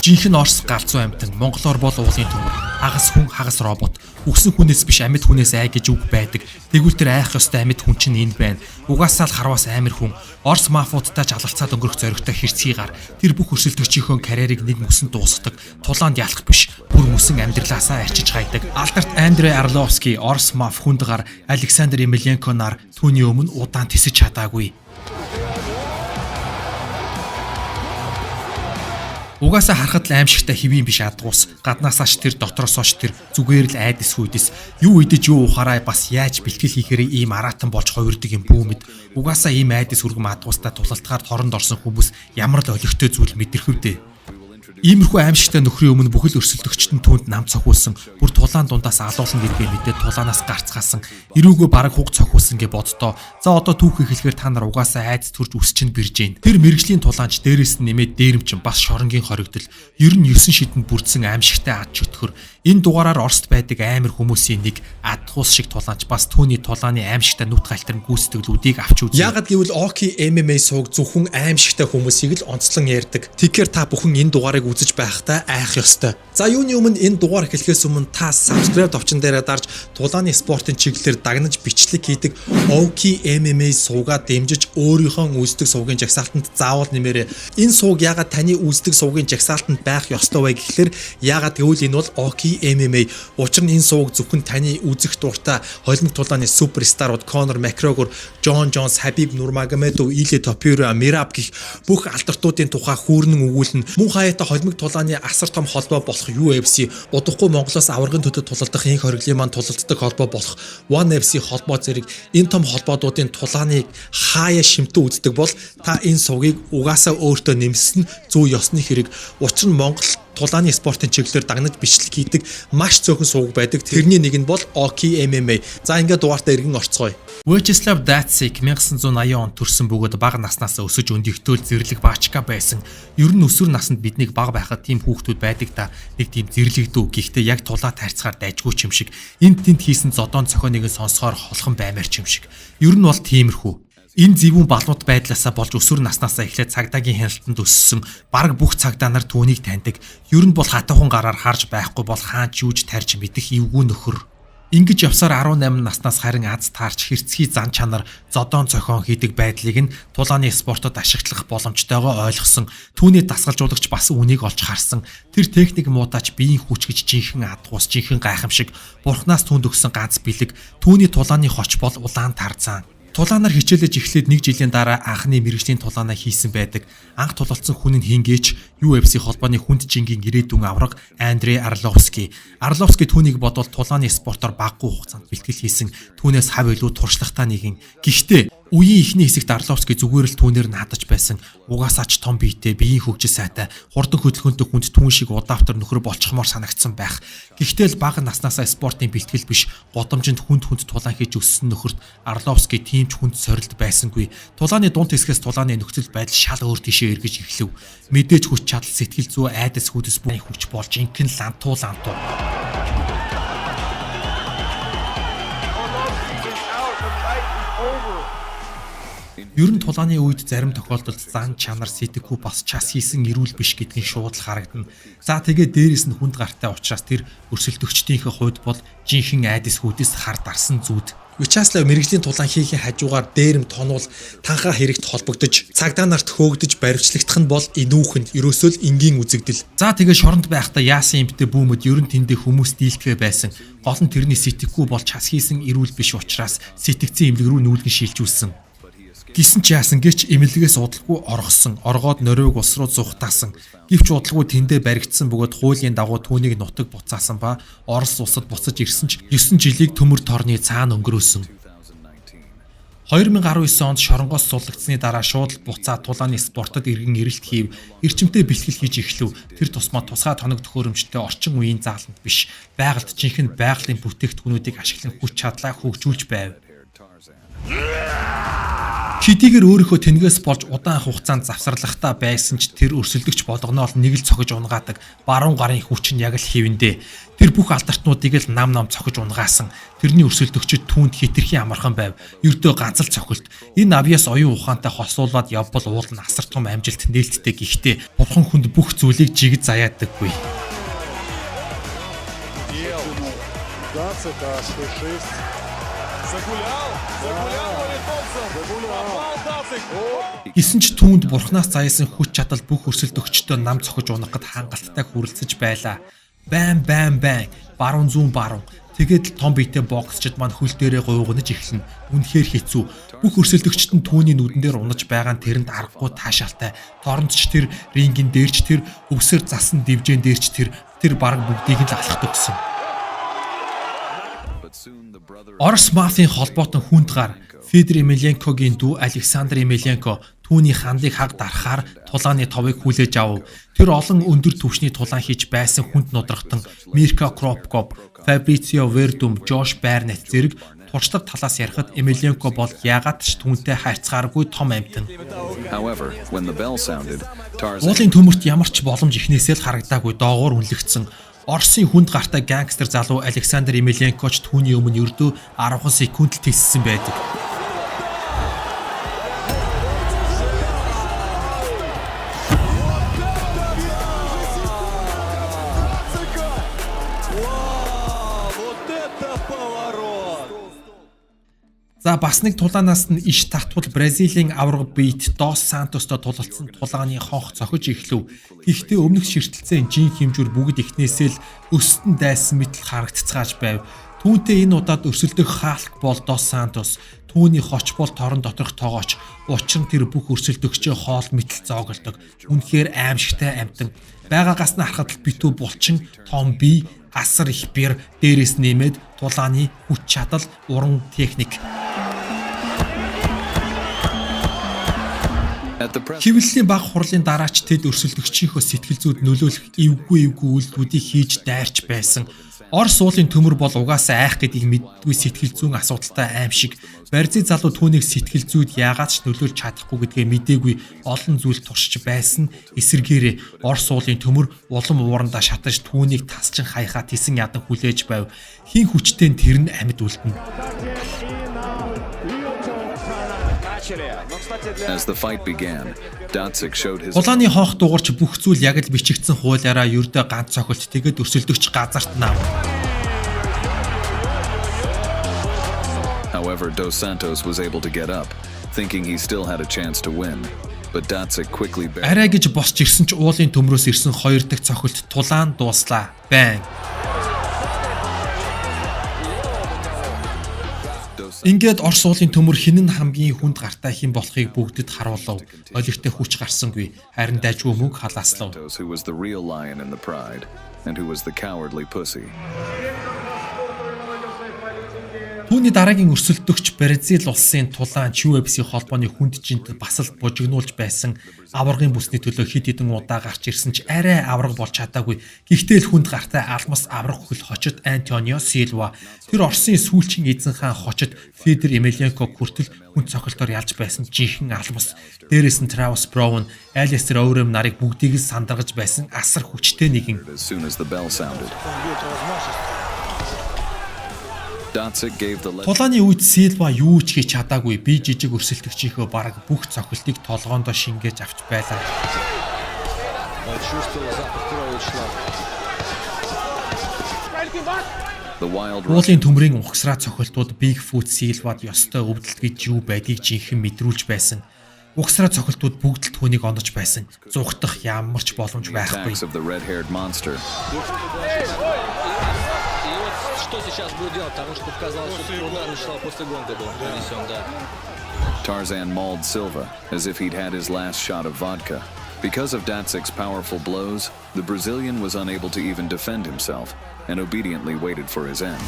Жинхэнэ Орос галзуу амьтан, монголоор бол уулын төмөр, хагас хүн, хагас робот, үгсэн хүнээс биш амьд хүнээс ай гэж үг байдаг. Тэгвэл тэр айх ёстой амьд хүн чинь энд байна. Угаасаа л харвас амир хүн, Орос мафиудтай жалгалцаад өнгөрөх зоригтой хэрцгий гар. Тэр бүх өрсөлдөгчийнхөө карьерийг нэг мөсөн дуусгадаг. Тулаанд ялах биш, бүр мөсөн амьдралаасаа арчиж гайдаг. Алдарт Андрей Орловский, Орос маф хүнд гар Александр Емельянко нар түүний өмнө удаан тисэж чадаагүй. Угаасаа харахад л аимшигтай хэвийн биш адгуус. Гаднаасаач тэр, дотроосооч тэр зүгээр л айдас хүйдэс. Юу идэж юу ухаараа бас яаж бэлтгэл хийхээрээ ийм аратан болж хувирдаг юм бүүмэд. Угаасаа ийм айдас хүргэм адгуустай тулалтгаар торонд орсон хүмүүс ямар л олигтой зүйл мэдэрхүү дээ. Иймэрхүү аимшигтай нөхрийн өмнө бүхэл өрсөлдөгчд нь түүнд нам цохиулсан, бүр тулаан дундаас алуулна гэдгээ мэдээд тулаанаас гарцгаасан, ирүүгөө бараг хуг цохиулсан гэ боддоо. За одоо түүх эхлэхээр та нар угаасаа айдас төрж үсчин бирж гин. Тэр мэрэгжлийн тулаанч дээрээс нь нэмээд дээрэмчин бас шоронгийн хоригдол. Ер нь 9 шидэнд бүрдсэн аимшигтай ад чөтгөр. Энэ дугаараар Оросд байдаг амар хүмүүсийн нэг адхуус шиг тулаанч бас түүний тулааны аимшигтай нүт галтар гүйцэтгэлүүдийг авч үзье. Яагад гэвэл Оки MMA сууг зөвхөн аимшигтай хүмүүсийг л онцлон ярьдаг. Тэгэхээр та бүхэн энэ дугаарыг үзэж байхдаа айх ёстой. За юуны өмнө энэ дугаар эхлэхээс өмнө та subscribe товчон дээрээ дарж тулааны спортын чиглэлээр дагнаж бичлэг хийдэг Oki MMA суугаа дэмжиж өөрийнхөө үздэг суугийн жагсаалтанд заавал нэмээрэй. Энэ сууг яагаад таны үздэг суугийн жагсаалтанд байх ёстой вэ гэхлээр яагаад гэвэл энэ бол Oki MMA. Учир нь энэ сууг зөвхөн таны үзэх дуртай холимог тулааны суперстарууд Conor McGregor, John Jones, Khabib Nurmagomedov, Ilia Topuria, Merab гэх бүх алдартуудын тухай хүүрнэн өгүүлнэ. Мөн хаяата холимог тулааны асар том холбоо болох UFC, удахгүй Монголоос аваргын төдөд тулалдах инх хориглын маань тулалддаг холбоо болох One FC холбоо зэрэг энэ том холбоодуудын тулааныг хаяа шимтэн үздэг бол та энэ суугийг угаасаа өөртөө нэмсэн зүй ёсны хэрэг. Учир нь Монгол тулааны спортын чиглэлээр дагнаж бичлэг хийдэг маш цөөхөн сууг байдаг. Тэрний нэг нь бол Oki MMA. За ингээд дугаартаа эргэн орцгоё. Вячеслав Дацик 1980 онд төрсэн бөгөөд бага наснаас өсөж өндөгтөөл зэрлэг баачка байсан. Ер нь өсвөр наснд биднийг бага байхад тийм хүүхдүүд байдаг та нэг тийм зэрлэгдүү. Гэхдээ яг тулаа таарцгаар дайжгүй ч юм шиг. Энд тэнд хийсэн зодоон цохоныг сонсохоор холхон баймаар ч юм шиг. Ер нь бол тиймэрхүү. Энэ зэвүүн балууд байдлаасаа болж өсвөр наснаасаа эхлээд цагдаагийн хяналтанд өссөн бараг бүх цагдаа нар түүнийг таньдаг. Ер нь бол хатуухан гараар харж байхгүй бол хаач юуж тарж мэдэх эвгүй нөхөр. Ингэж явсаар 18 наснаас харин аз таарч хэрцгий зан чанар зодоон цохион хийдэг байдлыг нь тулааны спортод ашиглах боломжтойгоо ойлгосон. Түүний дасгалжуулагч бас үнийг олж харсан. Тэр техник муудаач биеийн хүч гэж жинхэнэ адгуус, жинхэнэ гайхамшиг, бурхнаас түнд өгсөн ганц бэлэг. Түүний тулааны хоч бол улаан тарзан. Тулаанаар хичээлж эхлээд 1 жилийн дараа анхны мэрэгжлийн тулаанаа хийсэн байдаг. Анх тулалдсан хүн нь хингээч UFC холбооны хүнд жингийн ирээдүйн авраг Андрей Орловский. Орловский түүнийг бодвол тулааны спортоор баггүй хугацаанд бэлтгэл хийсэн түүнээс хав илүү туршлагатай нэгэн. Гэхдээ үеийн ихний хэсэгт Орловский зүгээр л түүнээр надаж байсан. Угаасаа ч том биетэй, биеийн хөгжил сайтай, хурдан хөдөлгөөнтэй хүнд түүн шиг удаавтар нөхөр болчихмоор санагдсан байх. Гэхдээ л бага наснаасаа спортын бэлтгэл биш, годомжинд хүнд тулаан хийж өссөн нөхөрт Орловский тийм ч хүнд сорилт байсангүй. Тулааны дунд хэсгээс тулааны нөхцөл байдал шал өөр тийшээ эргэж эхлэв. Мэдээж хүч чадал, сэтгэл зүй, айдас хүдэс бүх хүч болж инхэн лантуу. Ер нь тулааны үед зарим тохиолдолд зан чанар сэтгэхүй бас час хийсэн эрүүл биш гэдгийг шууд л харагдана. За тэгээд дээрээс нь хүнд гартай учраас тэр өрсөлдөгчдийнхээ хувьд бол жинхэнэ айдас хүдэс хар дарсан зүуд. Вячеслав мэрэгжлийн тулаан хийхийн хажуугаар дээрэм тонуул танхаа хэрэгт холбогдож цагдаа нарт хөөгдөж баривчлагдах нь бол энүүхэнд ерөөсөө л энгийн үзэгдэл. За тэгээд шоронд байхдаа яасан юмтэй бүүмэд ер нь тэндээ хүмүүс дийлдэхэ байсан. Гол нь тэрний сэтгэхүй бол час хийсэн эрүүл биш учраас сэтгцэн эмнэлэг рүү нүүлгэн шилжүүлсэн. Гисэн ч яасан гэч эмнэлгээс удалгүй оргосон, оргоод нориог ус руу зугатаасан. Гэвч удалгүй тэндээ баригдсан бөгөөд хуулийн дагуу түүнийг нутаг буцаасан ба Орос улсад буцаж ирсэн ч 9 жилийг төмөр торны цаана өнгөрөөсөн. 2019 онд шоронгоос суллагдсны дараа шууд буцаа тулааны спортод иргэн эрэлт хийв, эрчимтэй бэлтгэл хийж эхлэв. Тэр тусмаа тусгай тоног төхөөрөмжтэй орчин үеийн зааланд биш, байгальд жинхэнэ байгалийн бүтээгдэхүүнүүдийг ашиглан хүч чадлаа хөгжүүлж байв. Хэдийгээр өөрийнхөө тэнгээс болж удаан хугацаанд завсарлахтаа байсан ч тэр өрсөлдөгч болгоноол нэг л цогж унгаадаг баруун гарын хүч нь яг л хэвэндээ. Тэр бүх алдартнуудыг л нам цохиж унгаасан. Тэрний өрсөлдөгчд түүнд хитрхи амархан байв. Ердөө ганц л цохилт. Энэ авьяас оюун ухаантай хосуулаад явбал уул нь асар том амжилт нээлттэй гэхдээ бурхан хүнд бүх зүйлийг жигд заяадаггүй. Гэсэн ч түүнд бурхнаас заяасан хүч чадал бүх өрсөлдөгчдөө нам цохиж унахад хангалттай хүрэлцэж байлаа. Бам баруун зүүн баруун. Тэгээд том биетэй боксчид маань хөл дээрээ гуйгнаж эхэлнэ. Үнэхээр хэцүү. Бүх өрсөлдөгчд нь түүний нүдэн дээр унаж байгаа нь тэрэнд аргагүй таашаалтай. Торондч тэр, рингийн дээрч тэр, өвсөр засан дивжэн дээрч тэр бараг бүгдийг л алхах төгсөн. Орос мафийн холбоотон хүнд гар Федор Емельянкогийн дүү Александр Емельянко түүний хандлыг хаг дарахаар тулааны товыг хүлээж авав. Тэр олон өндөр түвшний тулаан хийж байсан хүнд нудрагтан Мирко Кропков, Фабрицио Вердум, Жош Барнет зэрэг туршлага талаас ярихад Емельянко бол яагаад ч түүнтэй харьцааргүй том амьтан. Уулын төмөрт ямар ч боломж ихнээсээ л харагдаагүй доогуур үнэлэгдсэн. Оросын хүнд гартай гангстер залуу Александр Емельянкоч түүний өмнө ердөө 10 секунд л тиссэн байдаг. За бас нэг тулаанаас нь иш татвал Бразилийн аварга биет Дос Сантостой тулалдсан тулааны хонх цохиж эхлэв. Гэхдээ өмнөх ширтэлцээ жин хэмжүүр бүгд ихнээсээ л өстөн дайсан мэтэл харагдцгааж байв. Түүнтэй энэ удаад өрсөлдөх хаалх бол Дос Сантос. Түүний хоч бол торон доторх тоогооч. Учир нь тэр бүх өрсөлдөгчөө хоол мэтэл зоогддог. Үнэхээр аимшигтай амьтан. Байгаагаас нь харахад л битүү булчин, том бие, асар их бэр, дээрээс нэмээд тулааны хүч чадал, уран техник. Хэвлэлийн баг хурлын дараач тэд өрсөлдөгчийнхөө сэтгэл зүйд нөлөөлөх эвгүй үйлдэлүүдийг хийж дайрч байсан. Орос уулын төмөр бол угаасаа айх гэдгийг мэддгүй сэтгэл зүйн асуудалтай аим шиг. Барзий залуу түүнийг сэтгэл зүйд яагаад ч нөлөөлж чадахгүй гэдгээ мэдээгүй олон зүйл туршиж байсан эсэргээрээ Орос уулын төмөр улам уурандаа шатаж түүнийг тасчин хаяхаа тэсэн ядан хүлээж байв. Хин хүчтэй тэр нь амьд үлдэнэ. As the fight began, Datsik showed his Улааны хонх дуурч бүх зүйл яг л бичигдсэн хуулиараа ердөө ганц цохилт тэгээд өрсөлдөгч газарт наав. However, Dos Santos was able to get up, thinking he still had a chance to win. But Datsik quickly арай гэж босч ирсэн ч уулын төмрөөс ирсэн хоёр дахь цохилт тулаан дууслаа. Байн. Ингээд Орос уулын төмөр хинэн хамгийн хүнд гартай хэн болохыг бүгдэд харуулв. Олигтой хүч гарсангүй. Харин дайжгүй мөг халааслав. who was the real lion in the pride and who was the cowardly pussy. Түүний дараагийн өрсөлдөгч Бразил улсын тулаан UFC холбооны хүндчинд бас л бужигнуулж байсан аваргын бүсний төлөө хэд хэдэн удаа гарч ирсэн ч арай авраг болж чадаагүй. Гэхдээ л хүнд гартай алмас авраг хөл хочид Антонио Силва тэр Оросын сүүлчийн эзэн хаан хочид Федор Емельянко хүртэл хүнд цохилтоор ялж байсан жинхэнэ алмас. Дээрээс нь Travis Browne, Alistair Overeem нарыг бүгдийг л сандаргаж байсан асар хүчтэй нэгэн. As soon as the bell sounded, Datsik gave the Тулааны үед Силва юу ч хийж чадаагүй. Би жижиг өрсөлдөгчийнхөө бараг бүх цохилтыг толгоондоо шингээж авч байлаа. the wild Уулын төмрийн угсраа цохилтууд Bigfoot Силвад ёстой өвдөлт гэж юу байдгийг жинхэнэ мэдрүүлж байсан. Угсраа цохилтууд бүгд л түүнийг оноч байсан. Зугтах ямар ч боломж байхгүй. attacks of the red-haired monster. Что сейчас будет делать, потому что показалось, что удар начала после гонга был нанесен, да. Tarzan mauled Silva as if he'd had his last shot of vodka. Because of Datsik's powerful blows, the Brazilian was unable to even defend himself and obediently waited for his end.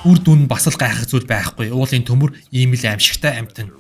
Үр дүн бас л гайхах зүйл байхгүй. Уулын төмөр ийм л аимшигтай амьтан.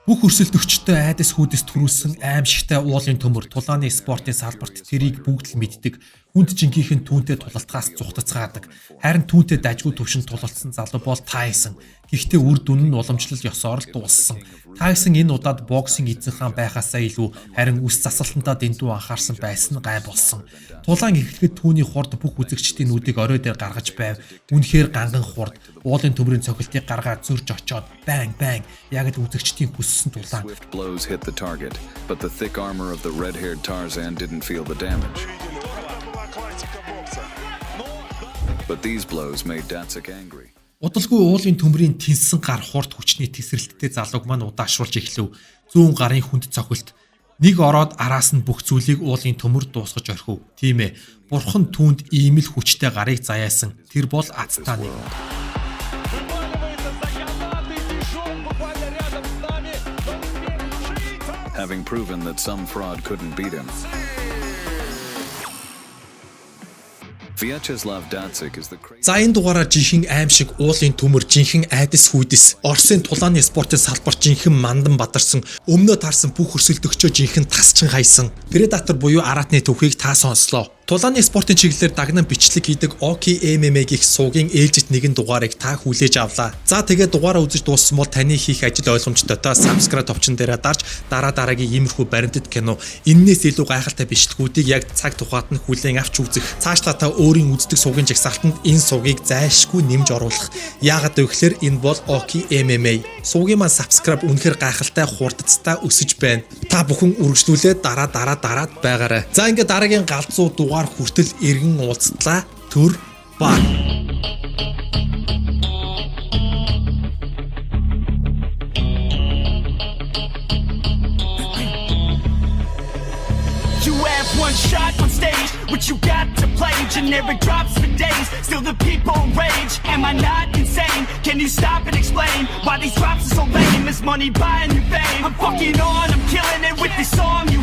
Бүх өрсөлдөгчтэй айдас хүүдээс төрүүлсэн аимшигтай уулын төмөр тулааны спортын салбарт тэрийг бүгд л мэддэг. Хүнд жинхийнхэн түүнтэй тулалтгаас зүхтацгаадаг. Харин түүнтэй дажгүй төвшөнд тулалдсан залуу бол Тайсон. Гэхдээ үр дүн нь уламжлал ёсоор л дууссан. Тайсон энэ удаад боксing эзэн хаан байхаасаа илүү харин үс засалтандаа дэндүү анхаарсан байсан гай болсон. Тулаан эхлэхэд түүний хурд бүх үзэгчдийн нүдийг орой дээр гаргаж байв. Үнэхээр ганган хурд. Уулын төмрийн цохилтыг гаргаад зөрж очоод бang bang яг л үзэгчдийн хүссэн тулаан. Swift blows hit the target, but the thick armor of the red-haired Tarzan didn't feel the damage. But these blows made Datsuk angry. Удалгүй уулын төмрийн тэнсэн гар хурд хүчний тесрэлттэй залууг маань удаашруулж эхлэв. Зүүн гарын хүнд цохилт. Нэг ороод араас нь бүх зүйлийг уулын төмөр дуусгаж орхив. Тийм ээ. Бурхан түүнд ийм л хүчтэй гарыг заяасан. Тэр бол Азтаа нэг. Having proven that some fraud couldn't beat him, Vyacheslav Datsuk is the crazy. За энэ дугаараар жинхэнэ аимшиг уулын төмөр жинхэнэ айдас хүйдэс Оросын тулааны спортын салбар жинхэнэ мандан бадарсан өмнөө таарсан бүх өрсөлдөгчөө жинхэнэ тасчин хайсан Predator буюу аратны түүхийг та сонслоо. Тулааны спортын чиглэлээр дагнан бичлэг хийдэг Oki MMA гэх суугийн ээлжит нэгэн дугаарыг та хүлээж авлаа. За тэгээд дугаараа үзэж дууссан бол таны хийх ажил ойлгомжтой та subscribe товчон дээрээ дарж дараагийн иймэрхүү баримтат кино эннээс илүү гайхалтай бичлэгүүдийг яг цаг тухайд нь хүлээн авч үзэх. Цаашлаа та өөрийн үздэг суугийн жагсаалтанд энэ суугийг зайлшгүй нэмж оруулах. Яагаад гэвэл энэ бол Oki MMA. Суугийн маань subscribe үнэхээр гайхалтай хурдцтай өсөж байна. Та бүхэн үргэлжлүүлээд дараад байгаарай. За ингээд дараагийн галзуу дугаар хүртэл иргэн уулзтлаа. Төр баг. You have one shot on stage, what you got to play? Generic drops for days, still the people rage. Am I not insane? Can you stop and explain why these drops are so lame? Is money buying you fame? I'm fucking on, I'm killing it with this song.